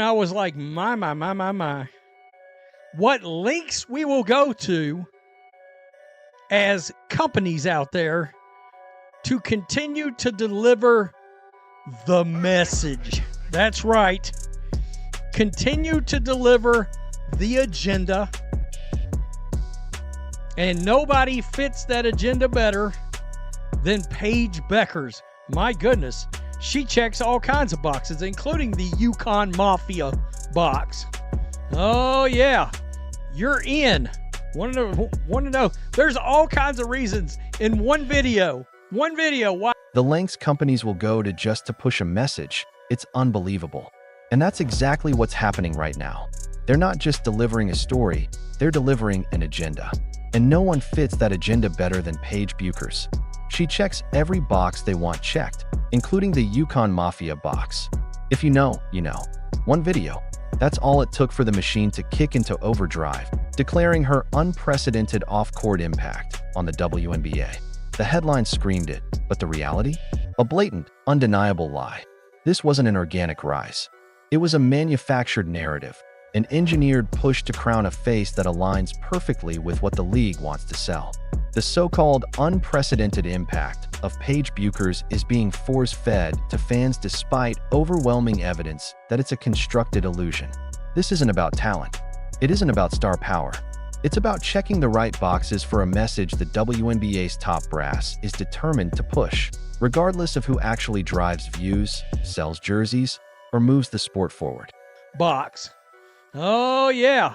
I was like, my. What links we will go to as companies out there to continue to deliver the message. That's right. Continue to deliver the agenda. And nobody fits that agenda better than Paige Bueckers. My goodness. She checks all kinds of boxes, including the Yukon Mafia box. Oh, yeah. You're in. Want to know? There's all kinds of reasons in one video why. The lengths companies will go to just to push a message, it's unbelievable. And that's exactly what's happening right now. They're not just delivering a story, they're delivering an agenda. And no one fits that agenda better than Paige Bueckers. She checks every box they want checked, including the Yukon Mafia box. If you know, you know. One video. That's all it took for the machine to kick into overdrive, declaring her unprecedented off-court impact on the WNBA. The headline screamed it, but the reality? A blatant, undeniable lie. This wasn't an organic rise. It was a manufactured narrative, an engineered push to crown a face that aligns perfectly with what the league wants to sell. The so-called unprecedented impact of Paige Bueckers is being force-fed to fans despite overwhelming evidence that it's a constructed illusion. This isn't about talent. It isn't about star power. It's about checking the right boxes for a message the WNBA's top brass is determined to push, regardless of who actually drives views, sells jerseys, or moves the sport forward. Box. Oh, yeah.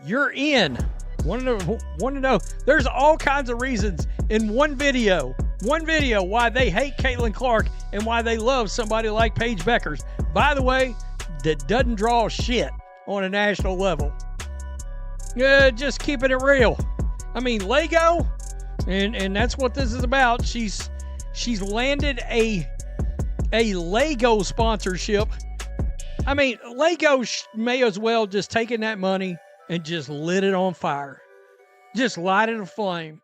You're in. Want to know? There's all kinds of reasons in one video why they hate Caitlin Clark and why they love somebody like Paige Bueckers. By the way, that doesn't draw shit on a national level. Just keeping it real. I mean, Lego, and that's what this is about. She's landed a Lego sponsorship. I mean, Lego may as well just taken that money and just lit it on fire. Just light it aflame.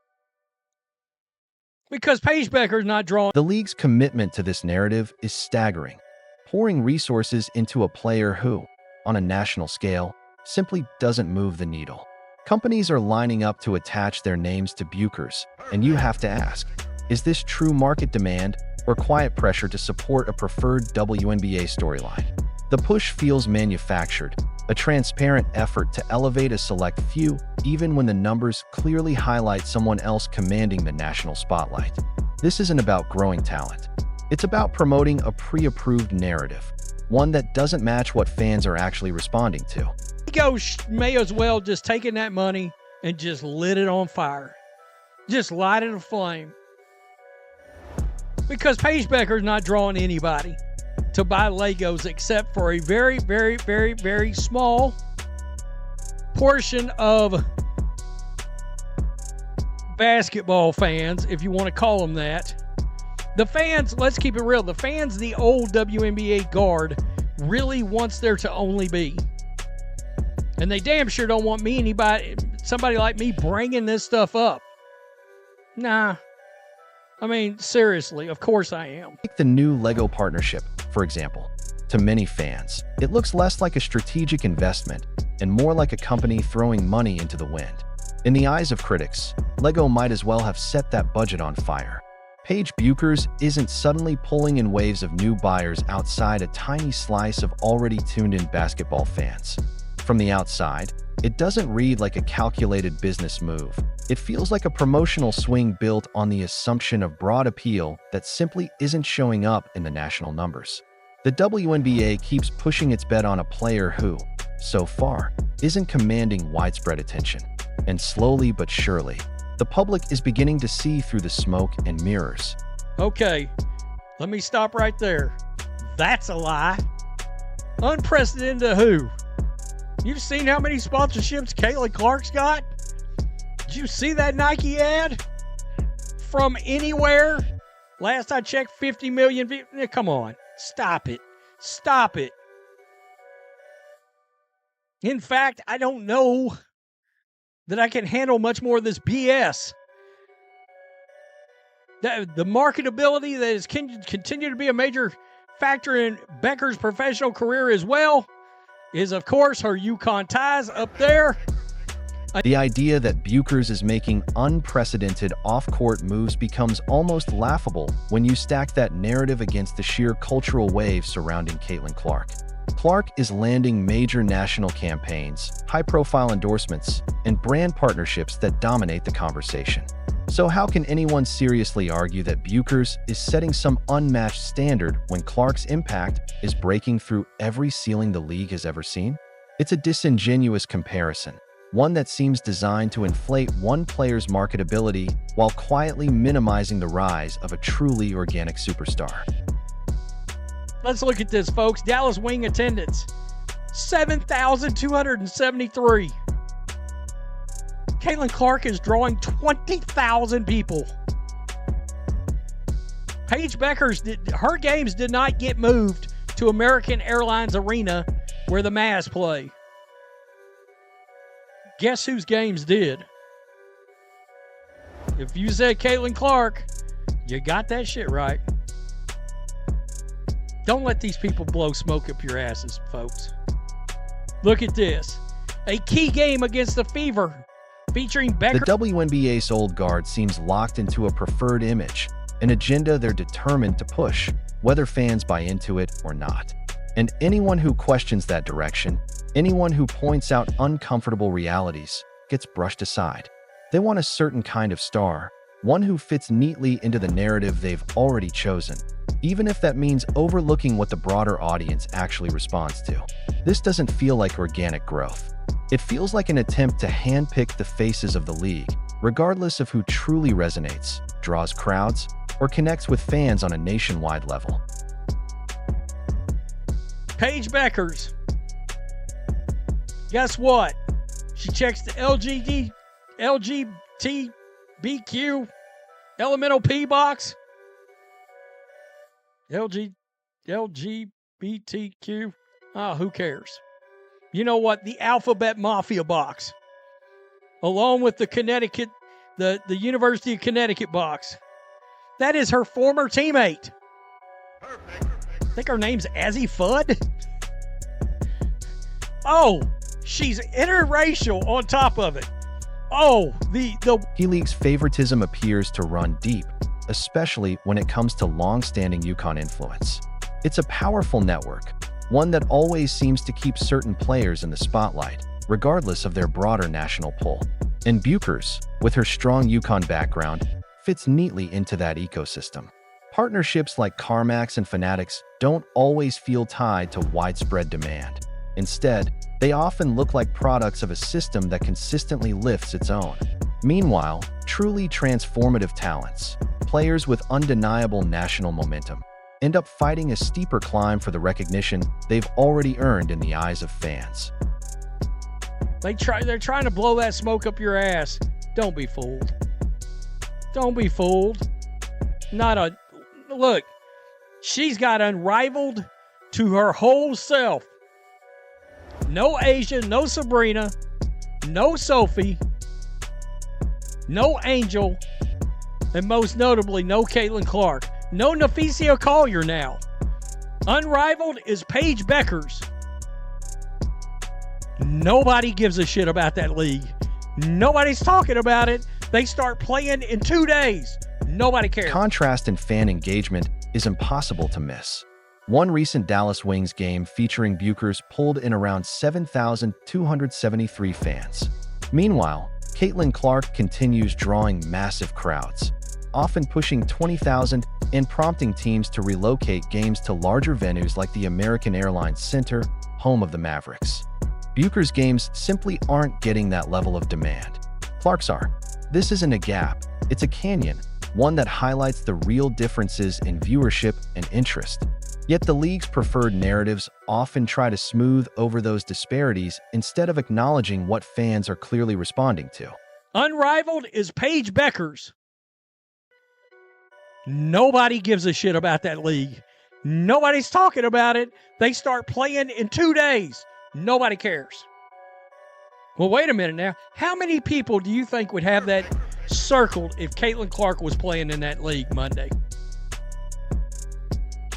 Because Paige Bueckers not drawing. The league's commitment to this narrative is staggering, pouring resources into a player who, on a national scale, simply doesn't move the needle. Companies are lining up to attach their names to Bueckers, and you have to ask, is this true market demand or quiet pressure to support a preferred WNBA storyline? The push feels manufactured, a transparent effort to elevate a select few, even when the numbers clearly highlight someone else commanding the national spotlight. This isn't about growing talent. It's about promoting a pre-approved narrative, one that doesn't match what fans are actually responding to. Lego may as well just taken that money and just lit it on fire. Just light it aflame. Because Paige Bueckers not drawing anybody to buy Legos except for a very, very, very, very small portion of basketball fans, if you want to call them that. The fans, let's keep it real, the fans, the old WNBA guard, really wants there to only be. And they damn sure don't want somebody like me bringing this stuff up. Nah. I mean, seriously, of course I am. Take the new Lego partnership, for example. To many fans, it looks less like a strategic investment and more like a company throwing money into the wind. In the eyes of critics, Lego might as well have set that budget on fire. Paige Bueckers isn't suddenly pulling in waves of new buyers outside a tiny slice of already tuned-in basketball fans. From the outside, it doesn't read like a calculated business move. It feels like a promotional swing built on the assumption of broad appeal that simply isn't showing up in the national numbers. The WNBA keeps pushing its bet on a player who, so far, isn't commanding widespread attention. And slowly but surely, the public is beginning to see through the smoke and mirrors. Okay, let me stop right there. That's a lie. Unprecedented to who? You've seen how many sponsorships Caitlin Clark's got? Did you see that Nike ad? From anywhere? Last I checked, 50 million views. Come on. Stop it. Stop it. In fact, I don't know that I can handle much more of this BS. The marketability that has continued to be a major factor in Bueckers' professional career as well. is, of course, her UConn ties up there. The idea that Bueckers is making unprecedented off-court moves becomes almost laughable when you stack that narrative against the sheer cultural wave surrounding Caitlin Clark. Clark is landing major national campaigns, high-profile endorsements, and brand partnerships that dominate the conversation. So how can anyone seriously argue that Bueckers is setting some unmatched standard when Clark's impact is breaking through every ceiling the league has ever seen? It's a disingenuous comparison, one that seems designed to inflate one player's marketability while quietly minimizing the rise of a truly organic superstar. Let's look at this, folks. Dallas Wing attendance, 7,273. Caitlin Clark is drawing 20,000 people. Paige Bueckers, her games did not get moved to American Airlines Arena where the Mavs play. Guess whose games did? If you said Caitlin Clark, you got that shit right. Don't let these people blow smoke up your asses, folks. Look at this. A key game against the Fever featuring Bueckers. The WNBA's old guard seems locked into a preferred image, an agenda they're determined to push, whether fans buy into it or not. And anyone who questions that direction, anyone who points out uncomfortable realities, gets brushed aside. They want a certain kind of star, one who fits neatly into the narrative they've already chosen, even if that means overlooking what the broader audience actually responds to. This doesn't feel like organic growth. It feels like an attempt to handpick the faces of the league, regardless of who truly resonates, draws crowds, or connects with fans on a nationwide level. Paige Bueckers. Guess what? She checks the LGBTQ elemental P box. LGBTQ. Oh, who cares? You know what? The Alphabet Mafia box. Along with the Connecticut, the University of Connecticut box. That is her former teammate. Perfect. I think her name's Azzy Fudd. Oh, she's interracial on top of it. Oh, the WikiLeaks' favoritism appears to run deep, especially when it comes to long-standing UConn influence. It's a powerful network, one that always seems to keep certain players in the spotlight, regardless of their broader national pull. And Bueckers, with her strong UConn background, fits neatly into that ecosystem. Partnerships like CarMax and Fanatics don't always feel tied to widespread demand. Instead, they often look like products of a system that consistently lifts its own. Meanwhile, truly transformative talents, players with undeniable national momentum, end up fighting a steeper climb for the recognition they've already earned in the eyes of fans. they're trying to blow that smoke up your ass. Don't be fooled. Don't be fooled. Look, she's got unrivaled to her whole self. No Asia, no Sabrina, no Sophie, no Angel, and most notably, no Caitlin Clark. No Naficia Collier now. Unrivaled is Paige Bueckers. Nobody gives a shit about that league. Nobody's talking about it. They start playing in 2 days. Nobody cares. Contrast in fan engagement is impossible to miss. One recent Dallas Wings game featuring Bueckers pulled in around 7,273 fans. Meanwhile, Caitlin Clark continues drawing massive crowds, often pushing 20,000 and prompting teams to relocate games to larger venues like the American Airlines Center, home of the Mavericks. Bueckers' games simply aren't getting that level of demand. Clark's are. This isn't a gap, it's a canyon, one that highlights the real differences in viewership and interest. Yet the league's preferred narratives often try to smooth over those disparities instead of acknowledging what fans are clearly responding to. Unrivaled is Paige Bueckers. Nobody gives a shit about that league. Nobody's talking about it. They start playing in 2 days. Nobody cares. Well, wait a minute now. How many people do you think would have that circled if Caitlin Clark was playing in that league Monday?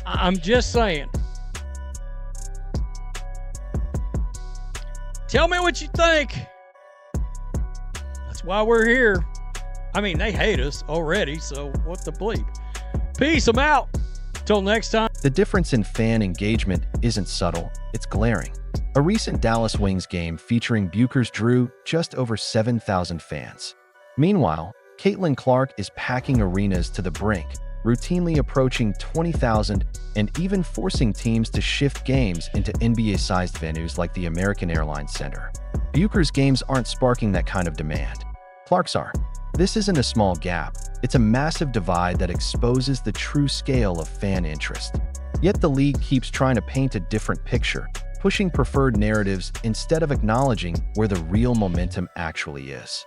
I'm just saying. Tell me what you think. That's why we're here. I mean, they hate us already, so what the bleep. Peace, I'm out. Till next time. The difference in fan engagement isn't subtle, it's glaring. A recent Dallas Wings game featuring Bueckers drew just over 7,000 fans. Meanwhile, Caitlin Clark is packing arenas to the brink, routinely approaching 20,000 and even forcing teams to shift games into NBA-sized venues like the American Airlines Center. Bueckers' games aren't sparking that kind of demand. Clark's are. This isn't a small gap, it's a massive divide that exposes the true scale of fan interest. Yet the league keeps trying to paint a different picture, pushing preferred narratives instead of acknowledging where the real momentum actually is.